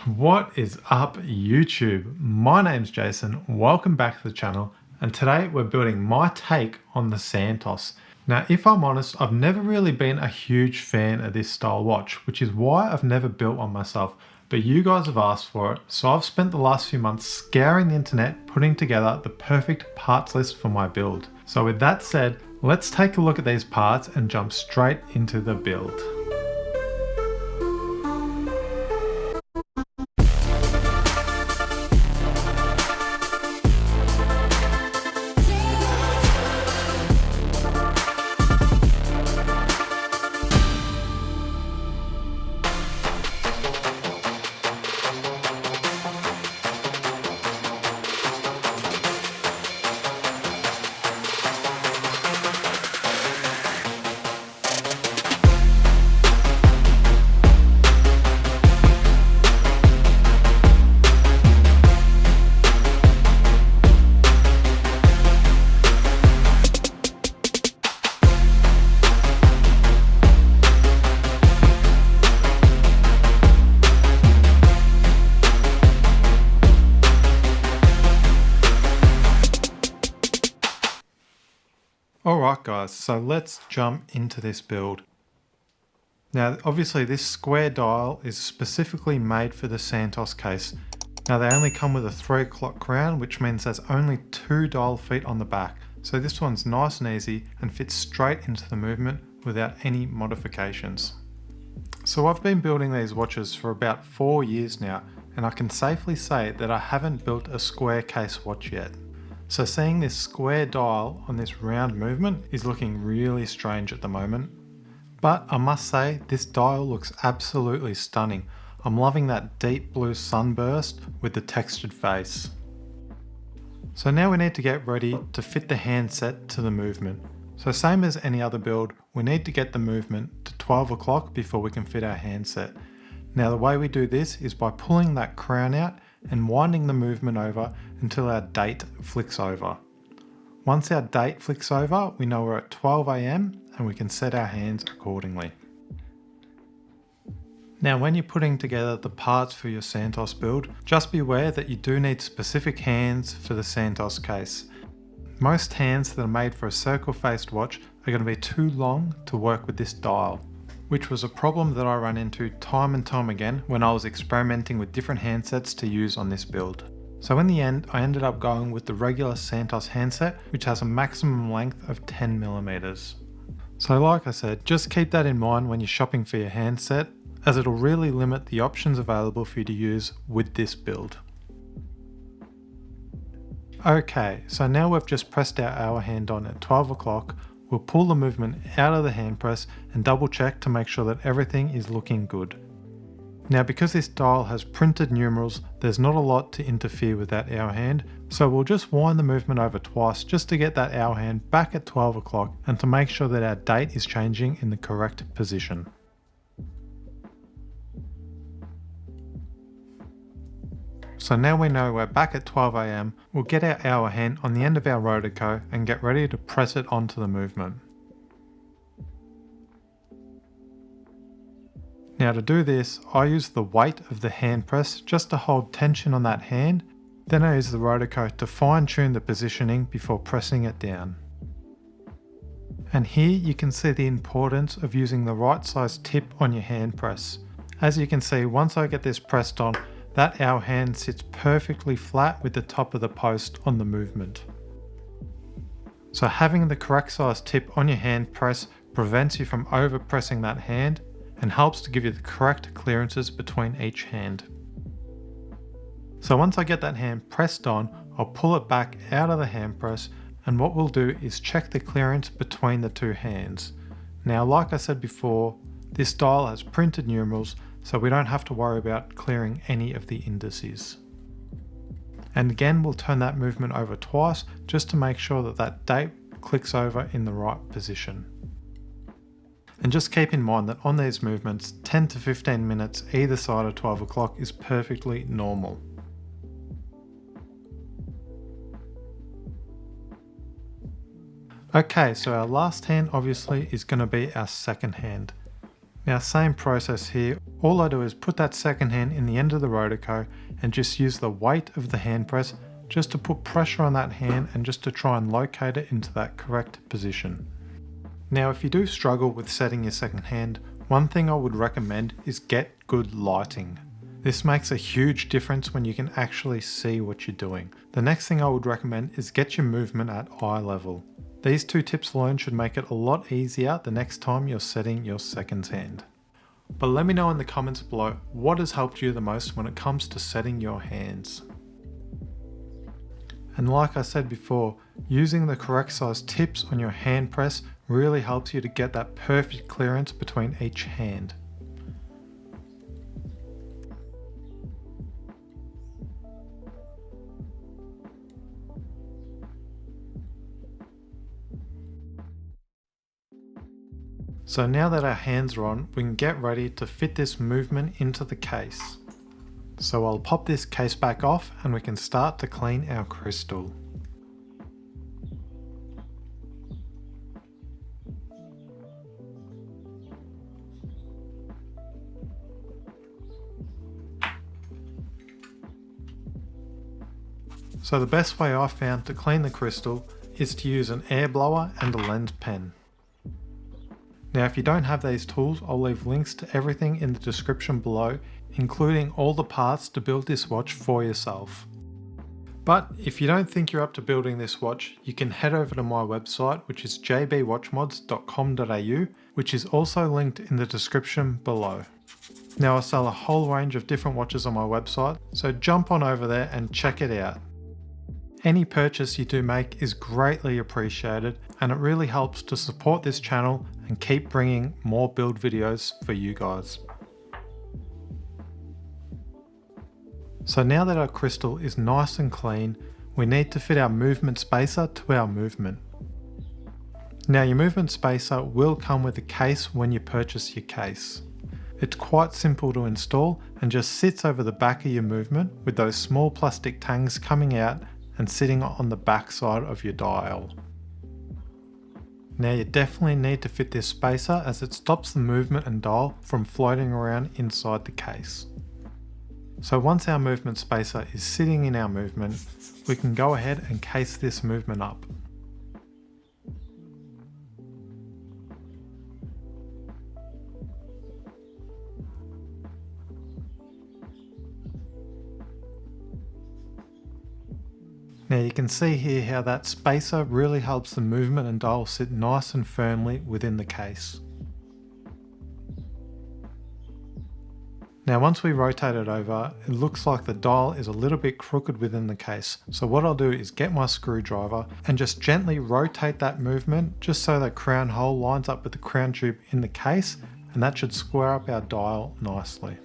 What is up, YouTube? My name's Jason, welcome back to the channel, and today we're building my take on the Santos. Now, if I'm honest, I've never really been a huge fan of this style watch, which is why I've never built one myself, but you guys have asked for it, so I've spent the last few months scouring the internet, putting together the perfect parts list for my build. So with that said, let's take a look at these parts and jump straight into the build. Alright guys, so let's jump into this build. Now obviously this square dial is specifically made for the Santos case. Now they only come with a 3 o'clock crown, which means there's only 2 dial feet on the back. So this one's nice and easy and fits straight into the movement without any modifications. So I've been building these watches for about 4 years now, and I can safely say that I haven't built a square case watch yet. So seeing this square dial on this round movement is looking really strange at the moment. But I must say, this dial looks absolutely stunning. I'm loving that deep blue sunburst with the textured face. So now we need to get ready to fit the handset to the movement. So same as any other build, we need to get the movement to 12 o'clock before we can fit our handset. Now the way we do this is by pulling that crown out and winding the movement over until our date flicks over. Once our date flicks over, we know we're at 12 AM and we can set our hands accordingly. Now when you're putting together the parts for your Santos build, just be aware that you do need specific hands for the Santos case. Most hands that are made for a circle-faced watch are going to be too long to work with this dial, which was a problem that I ran into time and time again when I was experimenting with different handsets to use on this build. So in the end, I ended up going with the regular Santos handset, which has a maximum length of 10mm. So like I said, just keep that in mind when you're shopping for your handset, as it'll really limit the options available for you to use with this build. Okay, so now we've just pressed our hour hand on at 12 o'clock. We'll pull the movement out of the hand press and double check to make sure that everything is looking good. Now because this dial has printed numerals, there's not a lot to interfere with that hour hand, so we'll just wind the movement over twice just to get that hour hand back at 12 o'clock and to make sure that our date is changing in the correct position. So now we know we're back at 12 AM, we'll get our hour hand on the end of our rotoco and get ready to press it onto the movement. Now to do this, I use the weight of the hand press just to hold tension on that hand, then I use the rotoco to fine tune the positioning before pressing it down. And here you can see the importance of using the right size tip on your hand press. As you can see, once I get this pressed on, that hour hand sits perfectly flat with the top of the post on the movement. So having the correct size tip on your hand press prevents you from over pressing that hand and helps to give you the correct clearances between each hand. So once I get that hand pressed on, I'll pull it back out of the hand press, and what we'll do is check the clearance between the two hands. Now like I said before, this dial has printed numerals, so we don't have to worry about clearing any of the indices. And again, we'll turn that movement over twice just to make sure that that date clicks over in the right position. And just keep in mind that on these movements, 10 to 15 minutes either side of 12 o'clock is perfectly normal. Okay, so our last hand obviously is going to be our second hand. Now same process here, all I do is put that second hand in the end of the rotoco and just use the weight of the hand press just to put pressure on that hand and just to try and locate it into that correct position. Now if you do struggle with setting your second hand, one thing I would recommend is get good lighting. This makes a huge difference when you can actually see what you're doing. The next thing I would recommend is get your movement at eye level. These two tips alone should make it a lot easier the next time you're setting your second hand. But let me know in the comments below what has helped you the most when it comes to setting your hands. And like I said before, using the correct size tips on your hand press really helps you to get that perfect clearance between each hand. So now that our hands are on, we can get ready to fit this movement into the case. So I'll pop this case back off and we can start to clean our crystal. So the best way I've found to clean the crystal is to use an air blower and a lens pen. Now if you don't have these tools, I'll leave links to everything in the description below, including all the parts to build this watch for yourself. But if you don't think you're up to building this watch, you can head over to my website, which is jb.watchmods.com.au, which is also linked in the description below. Now I sell a whole range of different watches on my website, so jump on over there and check it out. Any purchase you do make is greatly appreciated, and it really helps to support this channel and keep bringing more build videos for you guys. So now that our crystal is nice and clean, we need to fit our movement spacer to our movement. Now your movement spacer will come with a case when you purchase your case. It's quite simple to install and just sits over the back of your movement with those small plastic tangs coming out and sitting on the back side of your dial. Now you definitely need to fit this spacer as it stops the movement and dial from floating around inside the case. So once our movement spacer is sitting in our movement, we can go ahead and case this movement up. Now you can see here how that spacer really helps the movement and dial sit nice and firmly within the case. Now once we rotate it over, it looks like the dial is a little bit crooked within the case. So what I'll do is get my screwdriver and just gently rotate that movement just so the crown hole lines up with the crown tube in the case, and that should square up our dial nicely.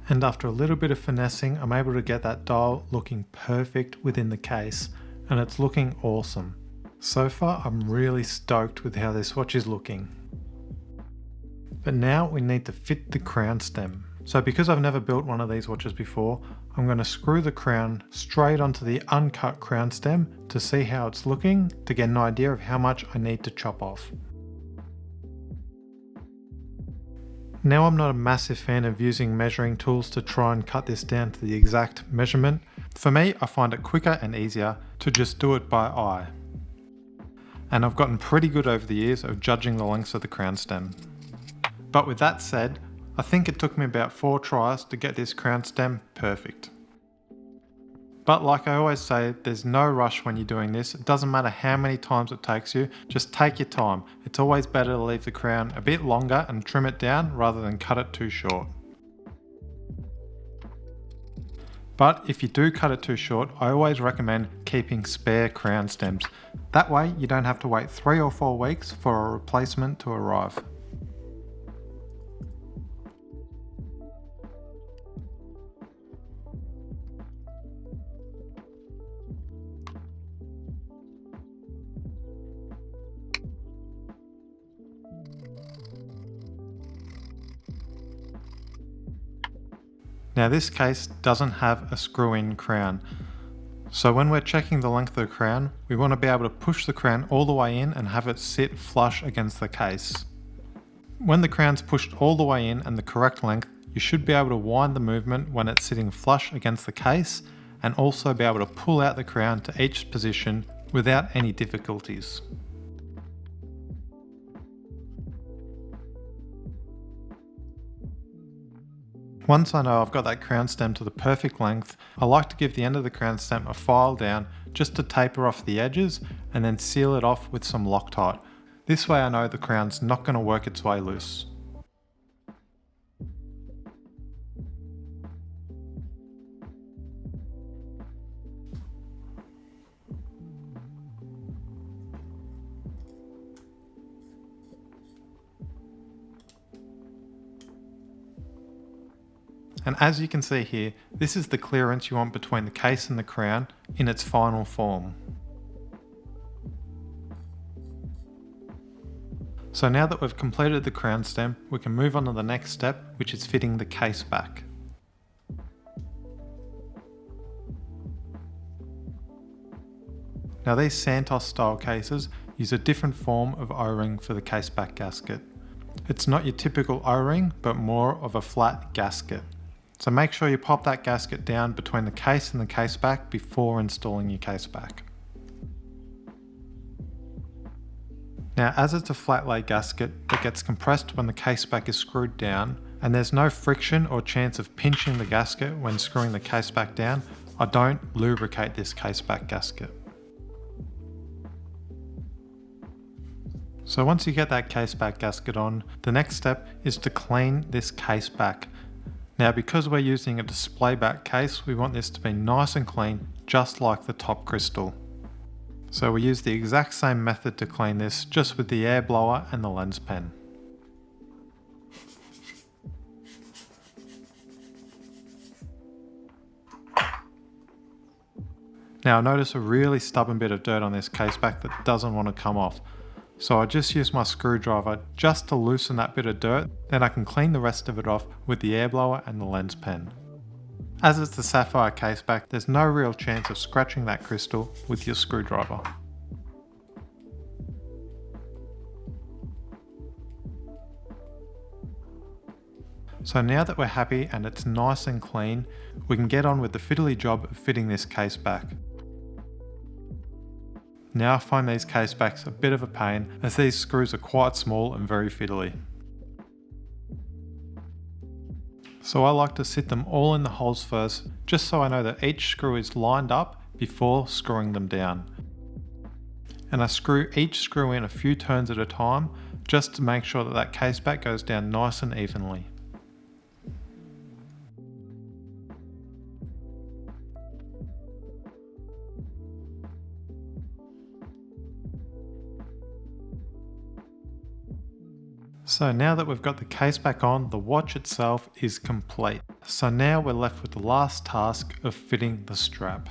And after a little bit of finessing, I'm able to get that dial looking perfect within the case, and it's looking awesome. So far, I'm really stoked with how this watch is looking. But now we need to fit the crown stem. So because I've never built one of these watches before, I'm going to screw the crown straight onto the uncut crown stem to see how it's looking, to get an idea of how much I need to chop off. Now I'm not a massive fan of using measuring tools to try and cut this down to the exact measurement. For me, I find it quicker and easier to just do it by eye. And I've gotten pretty good over the years of judging the lengths of the crown stem. But with that said, I think it took me about 4 tries to get this crown stem perfect. But like I always say, there's no rush when you're doing this. It doesn't matter how many times it takes you, just take your time. It's always better to leave the crown a bit longer and trim it down rather than cut it too short. But if you do cut it too short, I always recommend keeping spare crown stems. That way you don't have to wait 3 or 4 weeks for a replacement to arrive. Now this case doesn't have a screw-in crown, so when we're checking the length of the crown, we want to be able to push the crown all the way in and have it sit flush against the case. When the crown's pushed all the way in and the correct length, you should be able to wind the movement when it's sitting flush against the case, and also be able to pull out the crown to each position without any difficulties. Once I know I've got that crown stem to the perfect length, I like to give the end of the crown stem a file down just to taper off the edges and then seal it off with some Loctite. This way I know the crown's not going to work its way loose. And as you can see here, this is the clearance you want between the case and the crown in its final form. So now that we've completed the crown stem, we can move on to the next step, which is fitting the case back. Now these Santos style cases use a different form of O-ring for the case back gasket. It's not your typical O-ring, but more of a flat gasket. So make sure you pop that gasket down between the case and the case back before installing your case back. Now as it's a flat lay gasket, it gets compressed when the case back is screwed down, and there's no friction or chance of pinching the gasket when screwing the case back down. I don't lubricate this case back gasket. So once you get that case back gasket on, the next step is to clean this case back. Now because we're using a display back case, we want this to be nice and clean, just like the top crystal. So we use the exact same method to clean this, just with the air blower and the lens pen. Now I notice a really stubborn bit of dirt on this case back that doesn't want to come off. So I just use my screwdriver just to loosen that bit of dirt, then I can clean the rest of it off with the air blower and the lens pen. As it's the sapphire case back, there's no real chance of scratching that crystal with your screwdriver. So now that we're happy and it's nice and clean, we can get on with the fiddly job of fitting this case back. Now I find these case backs a bit of a pain, as these screws are quite small and very fiddly. So I like to sit them all in the holes first, just so I know that each screw is lined up before screwing them down. And I screw each screw in a few turns at a time, just to make sure that that case back goes down nice and evenly. So now that we've got the case back on, the watch itself is complete. So now we're left with the last task of fitting the strap.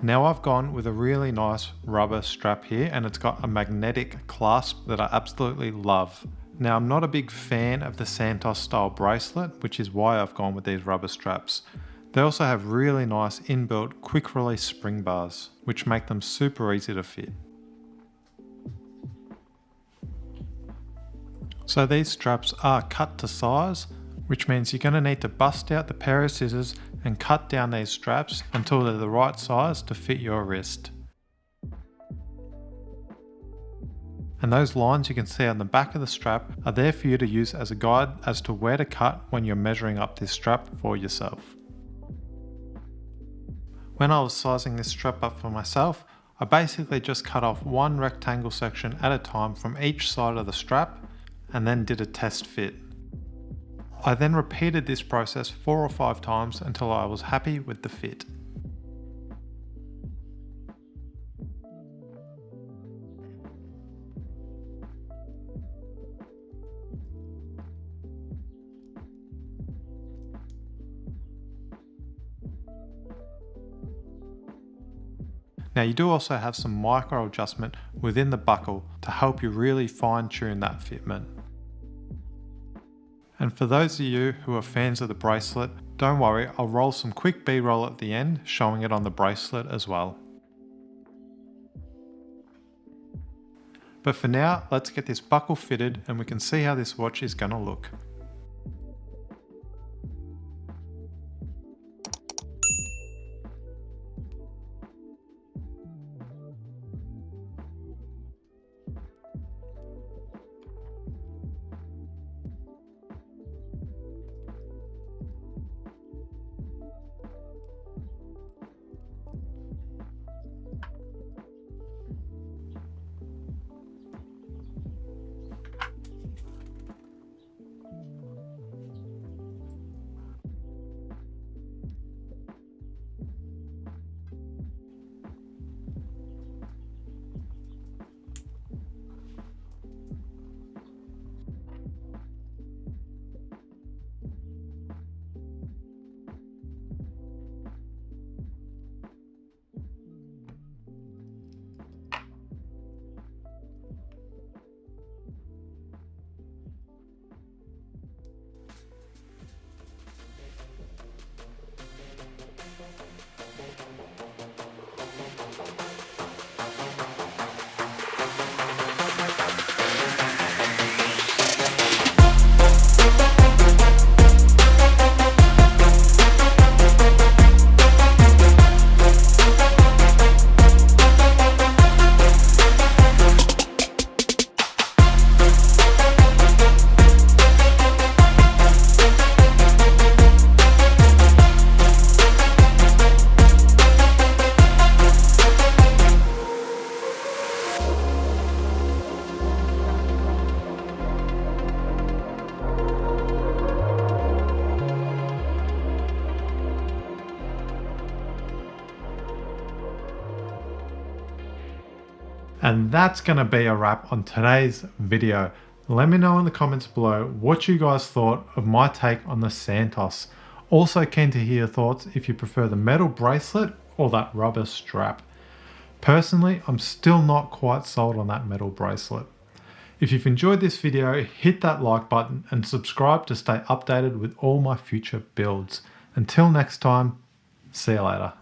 Now I've gone with a really nice rubber strap here, and it's got a magnetic clasp that I absolutely love. Now I'm not a big fan of the Santos style bracelet, which is why I've gone with these rubber straps. They also have really nice inbuilt quick release spring bars, which make them super easy to fit. So these straps are cut to size, which means you're going to need to bust out the pair of scissors and cut down these straps until they're the right size to fit your wrist. And those lines you can see on the back of the strap are there for you to use as a guide as to where to cut when you're measuring up this strap for yourself. When I was sizing this strap up for myself, I basically just cut off one rectangle section at a time from each side of the strap, and then did a test fit. I then repeated this process 4 or 5 times until I was happy with the fit. Now you do also have some micro adjustment within the buckle to help you really fine tune that fitment. And for those of you who are fans of the bracelet, don't worry, I'll roll some quick B-roll at the end showing it on the bracelet as well. But for now, let's get this buckle fitted and we can see how this watch is going to look. And that's going to be a wrap on today's video. Let me know in the comments below what you guys thought of my take on the Santos. Also keen to hear your thoughts if you prefer the metal bracelet or that rubber strap. Personally, I'm still not quite sold on that metal bracelet. If you've enjoyed this video, hit that like button and subscribe to stay updated with all my future builds. Until next time, see you later.